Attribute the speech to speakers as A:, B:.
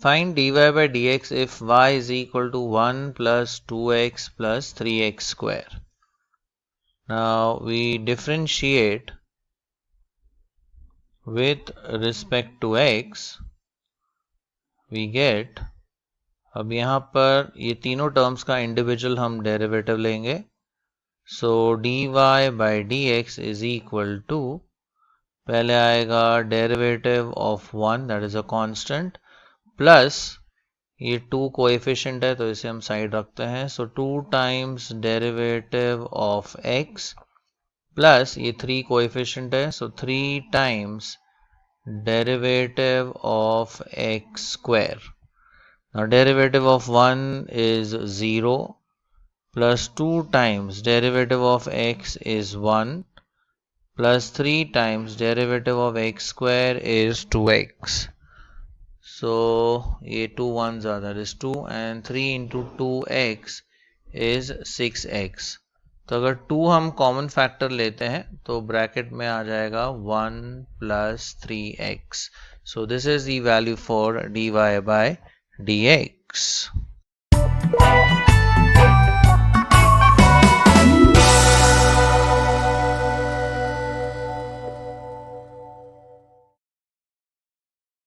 A: Find dy by dx if y is equal to 1 plus 2x plus 3x square. Now we differentiate with respect to x. We get, अब यहाँ पर ये तीनों terms का individual हम derivative लेंगे. सो dy by dx is equal to, पहले आएगा derivative of 1 that is a constant plus ये 2 कोएफिशिएंट है तो इसे हम साइड रखते हैं. सो 2 times derivative of x plus ये 3 कोएफिशिएंट है सो 3 times derivative of x square. Now derivative of 1 is 0 plus 2 times derivative of x is 1 plus 3 times derivative of x square is 2x. So ये 2 ones are, that is 2 and 3 into 2x is 6x. तो अगर 2 हम common factor लेते हैं तो bracket में आ जाएगा 1 plus 3x. So this is the value for dy by dx.